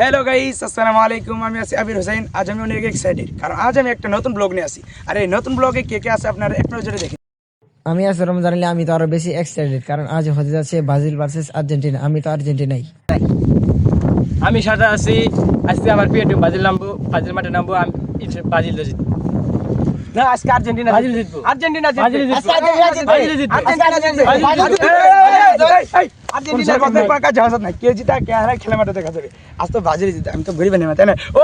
Hello guys, আসসালামু আলাইকুম। আমি আছি আবির হোসেন। আজ আমি অনেক এক্সাইটেড, কারণ আজ আমি একটা নতুন ব্লগ নিয়ে আসি। আর এই নতুন ব্লগে কে কে আছে আপনারা এক নজরে দেখেন। আমি আছি রমজান আলী। আমি তো আরো বেশি এক্সাইটেড, কারণ আজ হতে যাচ্ছে ব্রাজিল ভার্সেস আর্জেন্টিনা। আমি তো আর্জেন্টিনাই। আমি সাথে আছি। আজকে আমার প্রিয় টিম ব্রাজিল নামবো, ব্রাজিল মাঠে নামবো। আমি ব্রাজিল জিতবো। না, আজকে আর্জেন্টিনা ব্রাজিল জিতবো। আর্জেন্টিনা ব্রাজিল জিতবো। আর্জেন্টিনা জিতবে। আর্জেন্টিনার কথা পাকা জাহাজ নাই, কে জিতা কে হারায় খেলা মাঠে দেখা যাবে। আজ তো ব্রাজিল জিতে, আমি তো গরিব নেই, তাই না? ও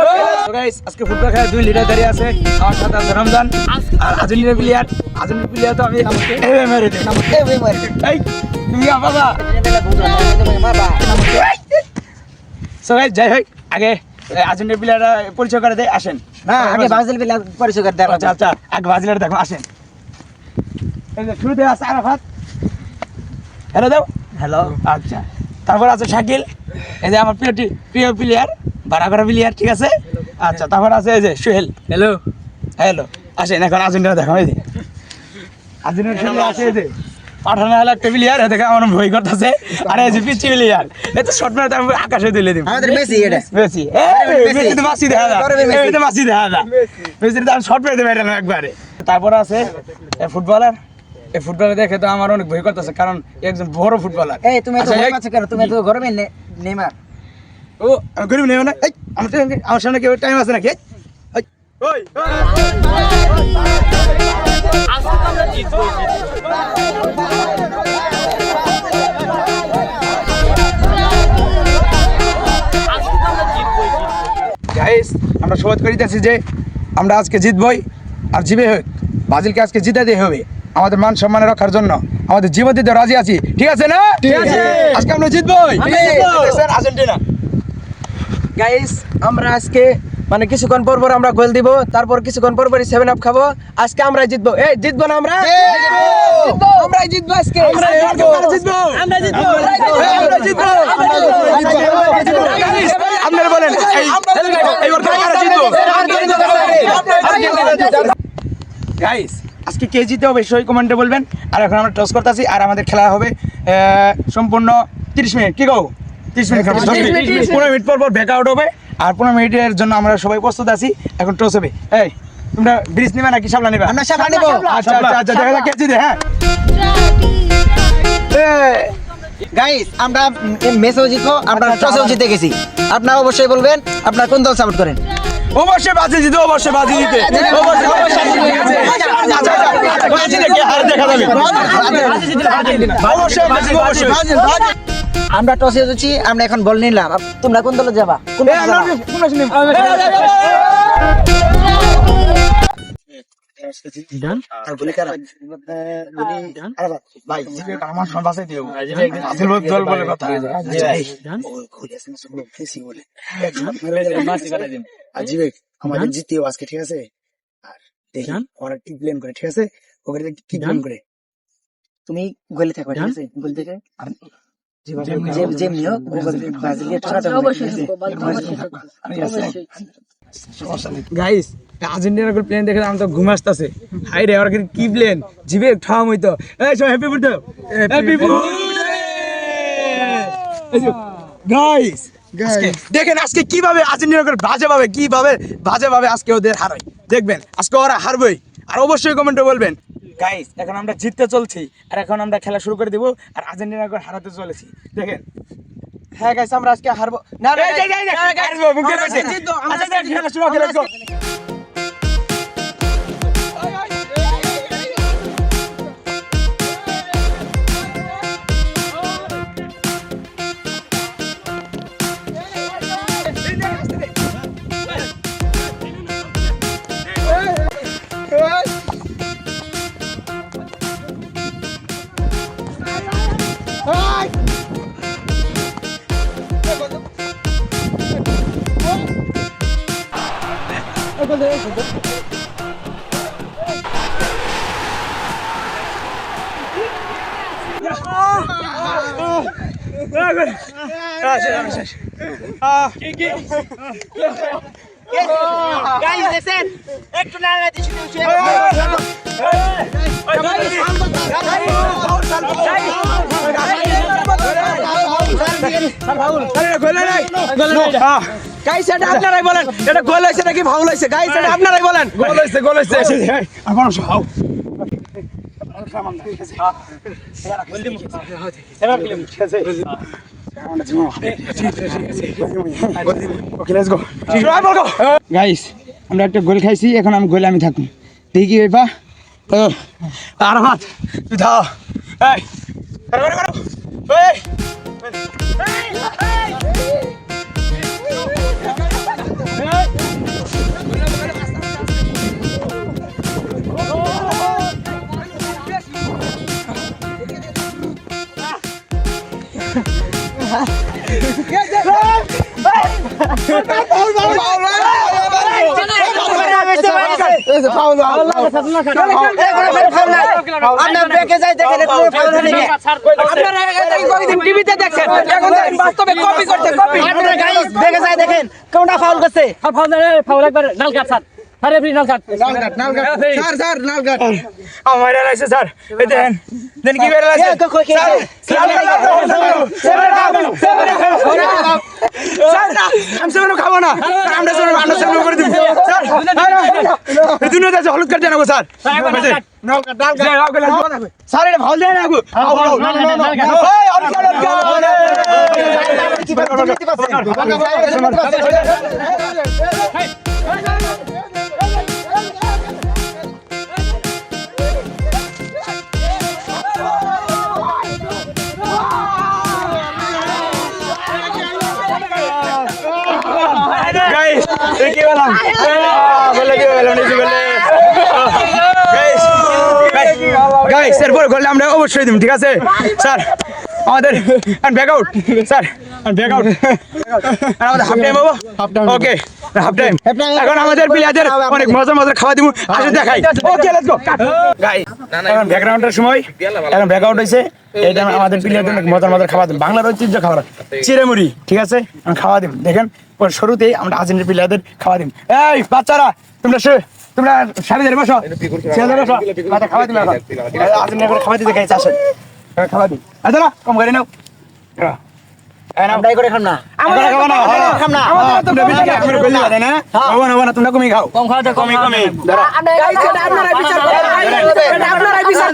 গাইস, আজকে ফুটবল খেলা 2 লিটার দাঁড়িয়ে আছে। আমার সাথে আছে রমজান আর আর্জেন্টিনা প্লেয়ার। আর্জেন্টিনা প্লেয়ার তো আমি মেরে দিই। এই তুমি বাবা। সো গাইস, যাই হোক, আগে আর্জেন্টিনা প্লেয়াররা পরিচয় করে দেয়, আসেন। না, আগে ব্রাজিল প্লেয়ার পরিচয় করে দেব। আচ্ছা, আগে ব্রাজিলের দেখো, আসেন। এই যে শুরুতে আছে আরাফাত, হ্যালো দাও। হ্যালো। আচ্ছা, তারপর আছে শাকিল, এই যে আমার প্রিয় প্লেয়ার, ভাড়া করা প্লেয়ার, ঠিক আছে। আচ্ছা, তারপর আছে এই যে সোহেল, হ্যালো। হ্যালো। আসেন এখন আর্জেন্টিনা দেখো, এই যে আর্জেন্টিনার সাথে আছে এই যে পাঠানো হলো একটা প্লেয়ার, দেখে আমার ভয় করতেছে। আর এই যে পিচ্ছি প্লেয়ার, এই তো শর্ট মারতে আমি আকাশে তুলে দিব। আমাদের মেসি এটা। মেসি, মেসি তো মাসি দেখা যায়, এই তো মাসি দেখা যায়। মেসির তো আমি শর্ট মেরে দেব এটা একবারে। তারপর আছে ফুটবলার। এই ফুটবলার দেখে তো আমার অনেক ভয় করতেছে, কারণ একজন বড় ফুটবলার। এই তুমি তো ভয় পাচ্ছ কেন? তুমি তো গরমে নেইমার। ও আমি গরিব নেই না। এই আমার সামনে কেউ টাইম আছে নাকি? এই ওই গাইস, আমরা শপথ করিতেছি যে আমরা আজকে জিতবই, আর জিবে হোক ব্রাজিলকে আজকে জিতাতে হবে। আমাদের মান সম্মান রক্ষার জন্য আমাদের জীবন দিতে রাজি আছি, ঠিক আছে না? ঠিক আছে, আজকে আমরা জিতবই। আর্জেন্টিনা গাইস, আমরা আজকে মানে কিছুক্ষণ পর পর আমরা গোল দিব, তারপর কিছুক্ষণ পর পরই 7 আপ খাবো। আজকে আমরা জিতবো। এই জিতবো না আমরা? আমরাই জিতবো আজকে। আমরা জিতবো। আপনারা বলেন এইবার কারা জিতবো? গাইস, আজকে কে জিতে অবশ্যই কমেন্টে বলবেন। আর এখন আমরা টস করতেছি, আর আমাদের খেলা হবে সম্পূর্ণ 30 মিনিট। কি গো, 30 মিনিট, 15 মিনিট পর পর ব্যাক আউট হবে। আর 15 মিনিটের জন্য আমরা সবাই প্রস্তুত আছি। এখন টস হবে। এই তোমরা ব্রিজ নিবে নাকি শাপলা নিবা? আমরা শাপলা নেব। আচ্ছা, দেখা যাক কে জিতে। হ্যাঁ গাইস, আমরা ম্যাচেও জিতবো, আমরা টসেও জিতে গেছি। আপনারা অবশ্যই বলবেন আপনারা কোন দল সাপোর্ট করেন। অবশ্যই ব্রাজিল জিতে, অবশ্যই ব্রাজিল জিতে, অবশ্যই ব্রাজিল কে হার দেখা যাবে। অবশ্যই ব্রাজিল, অবশ্যই। আমরা টসে জিতছি, আমরা এখন বল নিলাম। তোমরা কোন দলে যাবা? কোন দলে যাবা? আমার বাসায় দিও দল বলে কথা। আমাদের জিতিও আজকে, ঠিক আছে? আর দেখি ওরা কি প্ল্যান করে, ঠিক আছে? ওখানে কি প্ল্যান করে। তুমি গোলে থাকবে, ঠিক আছে? গোল থেকে গাইস, আর্জেন্টিনার প্লেন দেখে আমি তো ঘুম আসতেছে। হাই রে, ওরা কি প্লেন, জিবে ঠাম হইতো। এই সব হ্যাপি বার্থডে, হ্যাপি গাইস। দেখেন আজকে কিভাবে আর্জেন্টিনা বাজে ভাবে আজকে ওদের হারাই। দেখবেন আজকে ওরা হারবেই, আর অবশ্যই কমেন্টে বলবেন। গাইস, এখন আমরা জিততে চলছি, আর এখন আমরা খেলা শুরু করে দিব, আর আর্জেন্টিনা হারাতে চলেছি। দেখেন। হ্যাঁ গাইস, আমরা আজকে হারবো না। খেলা শুরু করে। Guys, listen. একটু না দিছি Gol, গাইস এটা আপনারাই বলেন এটা গোল হইছে নাকি ফাউল হইছে গাইস এটা আপনারাই বলেন গোল হইছে গোল হইছে আর মানুষ হাও ওকে লেটস গো গাইস আমরা একটা গোল খাইছি এখন আমি গোলে আমি থাকুন দেখি কি ব্যাপার আর হাত তুই দাও এই করো এই টিভিতে দেখছেন এখন বাস্তবে কপি করতে কপি আপনারা গাইস দেখে যায় দেখেন কোনটা ফাউল করছে ফাউল একবার লাল কার্ড স্যার স্যার এফরি লাল কার্ড স্যার লাল কার্ড আমার লাইছে স্যার এই দেন দেন কি বের লাইছে স্যার আমি সেগুলো খাবো না আমরা সেগুলো করে দিব স্যার দুনিয়াতে আছে হলুদ কার্ড জানাবো স্যার স্যার এটা ভালো দেয় না গো Guys, কি বললাম বলে কি বললাম নিচে বলে গাইস এরপর গোল আমরা অবশ্যই দিব ঠিক আছে স্যার আমাদের back out sir back out আমাদের হাফ টাইম হবে ওকে হাফ টাইম এখন আমাদের প্লেয়ারদের অনেক মজার খাওয়া দিব আসলে দেখাই ওকে লেটস গো গাইস এখন ব্যাকগ্রাউন্ডের সময় এখন ব্যাক আউট হইছে এটা আমাদের প্লেয়ারদের অনেক মজার খাওয়া দিব বাংলার ঐতিহ্য খাবার চিড়েমুড়ি ঠিক আছে আমি খাওয়া দিব দেখেন শুরুতেই আমরা আর্জেন্টিনা প্লেয়ারদের খাওয়া দিব এই বাচ্চারা তোমরা সারি ধরে বসো খাওয়া দিবে আর্জেন্টিনা করে খাওয়া দিতে গাইছে আসেন খাওয়া দিই আচ্ছা কম করে নাও আমরাই করে খাম না আমরা খাবো না খাম না তোমরা বেশি খাও আমরা কইলা দেন না খাবো না তোমরা কমই খাও কম খাওয়া কমই ধরো গাইস এটা আপনারাই বিচার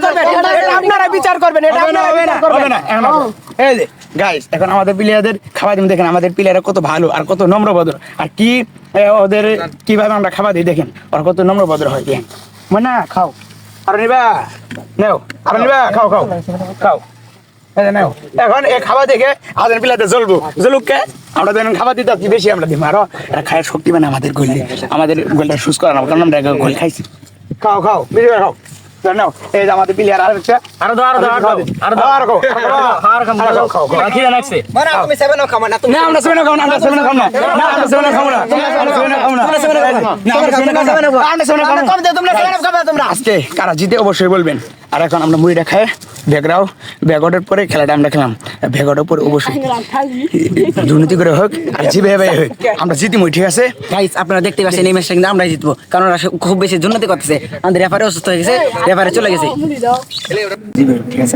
করবেন এটা আপনারাই বিচার করবেন হবে না এই যে গাইস এখন আমাদের প্লেয়ারদের খাওয়া দিন দেখেন আমাদের প্লেয়াররা কত ভালো আর কত নম্রভদ্র আর কি ওদের কিভাবে আমরা খাওয়া দিই দেখেন আর কত নম্রভদ্র হয় দেখেন মনে খাও আর নিবা নাও আর নিবা খাও নাও এখন এই খাওয়া দেখে আমাদের প্লেয়ারদের জ্বলুককে আমরা দেখেন খাওয়া দিতে বেশি আমরা দিব আরো এটা খাওয়ার শক্তি মানে আমাদের গোলটা সুস করা না কারণ আমরা গোল খাইছি খাও বেশি খাও নাও এই যে আমাদের প্লেয়ার আরো খাও খিদে লাগছে মানে তুমি 7 খাও না তুমি না আমরা সেভেন খাবো না আমরা সেভেন খাবো না কম দে তোমরা 7 খাবে তোমরা আজকে কারা জিতে অবশ্যই বলবেন আর এখন আমরা মুড়িটা খাই ব্যাগআউটের পরে খেলাটা আমরা খেলাম ব্যাগআউটের পরে অবশ্যই দুর্নীতি করে হোক আর যেভাবে হোক আমরা জিতি ঠিক আছে গাইস আপনারা দেখতে পাচ্ছেন এই ম্যাচটা কিন্তু আমরাই জিতবো কারণ ওরা খুব বেশি দুর্নীতি করতেছে আমাদের রেফারি অসুস্থ হয়ে গেছে রেফারি চলে গেছে ঠিক আছে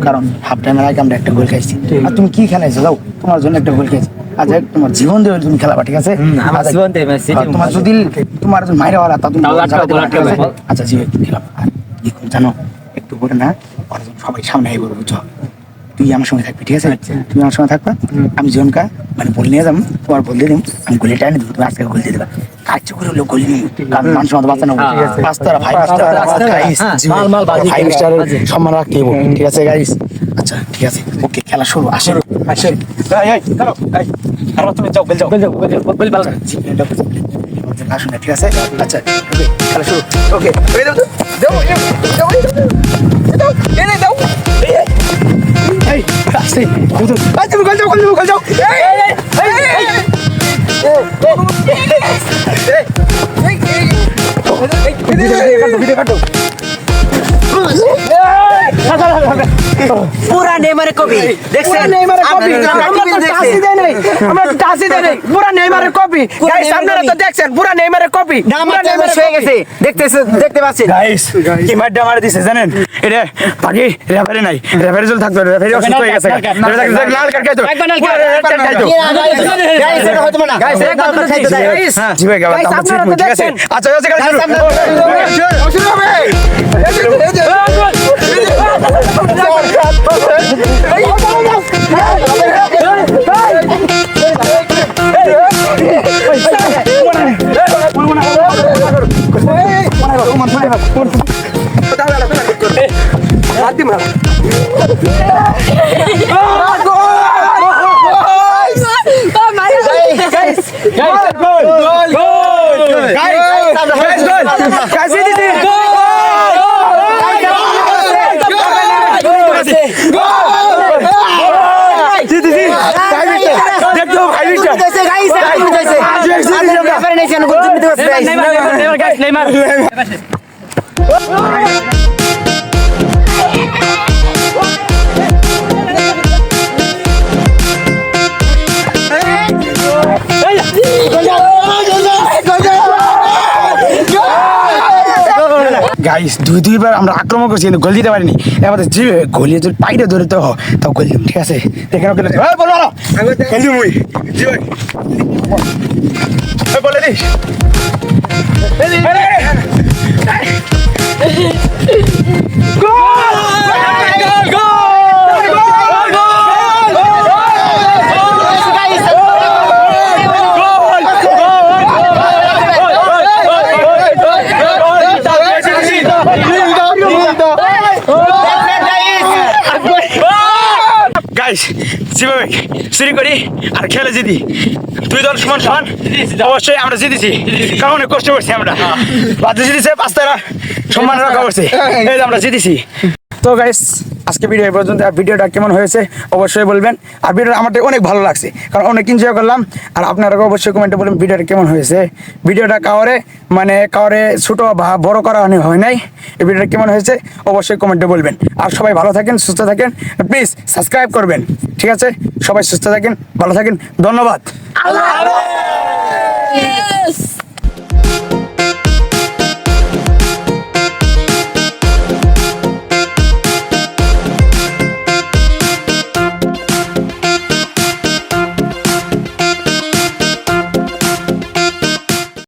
কারণ হাফ টাইমের আগে আমরা একটা গোল খাইছি আর তুমি কি খেলাইছো যাও তোমার জন্য একটা গোল খাইছি আচ্ছা তোমার জীবন দিয়ে তুমি খেলাবা ঠিক আছে তোমার যদি তোমার মাইরা ওরা তা তুমি আচ্ছা জীবন খেলাবা আর কি জানো একটু করে না সবাই সামনে আই বলবো বুঝছো তুই আমার সঙ্গে থাকবি ঠিক আছে তুমি আমার সঙ্গে থাকবা আমি জীবনকা মানে বল নিয়ে যাবো তোমার বল দিয়ে দিম আমি গোলে টাইনে দেবো তুমি আজকে গোল দিয়ে দেবা কাজ করে হলেও গোল নিই কারণ মানুষের মতো বাঁচানো পাঁচতারা 5 স্টারের সম্মান রাখতে হইব ঠিক আছে গাইস আচ্ছা ঠিক আছে ওকে খেলা শুরু আসেন তুমি যাও আসুন ঠিক আছে আচ্ছা খেলা শুরু ওকে তুমি গোল যাও ভিডিও কাটো পুরা নেইমারের কপি দেখছেন নেইমারের কপি আমরা আমরা তো টাচই দেই নাই আমরা টাচই দেই নাই পুরা নেইমারের কপি পুরা গাইস আপনারা তো দেখছেন পুরা নেইমারের কপি আমার চ্যালেঞ্জ হয়ে গেছে দেখতে পাচ্ছেন গাইস কি মারটা মারা দিছে জানেন এটা বাকি রেফারি নাই রেফারি জল থাকতো রেফারি অসুস্থ হয়ে গেছে লাল কার্ড খাইতো রেড কার্ড খাইতো গাইস এটা হতো না গাইস এক কথা খাইতো গাইস জি ভাই গাইস গাইস আপনারা তো ঠিক আছে দেখছেন আচ্ছা আচ্ছা গাইস শুরু হবে হাতি মার গাইস দুইবার আমরা আক্রমণ করছি কিন্তু গোল দিতে পারিনি আমাদের যে গোলিয়ে যদি পাইটা ধরে তো তাও গোল দিলাম ঠিক আছে দেখেন ওকে বলো খেলছি মুই জি ভাই বলে দিস গাইস যেভাবে শুরু করি আর খেলে জিতি দুই দল সমান সমান অবশ্যই আমরা জিতেছি কারণ অনেক কষ্ট করছি আমরা বাদে জিতেছে 5 তারা সম্মান রক্ষা করছে এই যে আমরা জিতেছি তো গাইস আজকে ভিডিও এই পর্যন্ত ভিডিওটা কেমন হয়েছে অবশ্যই বলবেন আর ভিডিওটা আমাদের অনেক ভালো লাগছে কারণ অনেক এনজয় করলাম আর আপনারাও অবশ্যই কমেন্টে বলবেন ভিডিওটা কেমন হয়েছে ভিডিওটা কাউরে ছোট বা বড় করা হয় নাই এই ভিডিওটা কেমন হয়েছে অবশ্যই কমেন্টে বলবেন আর সবাই ভালো থাকেন সুস্থ থাকেন প্লিজ সাবস্ক্রাইব করবেন ঠিক আছে সবাই সুস্থ থাকেন ভালো থাকেন ধন্যবাদ Yes!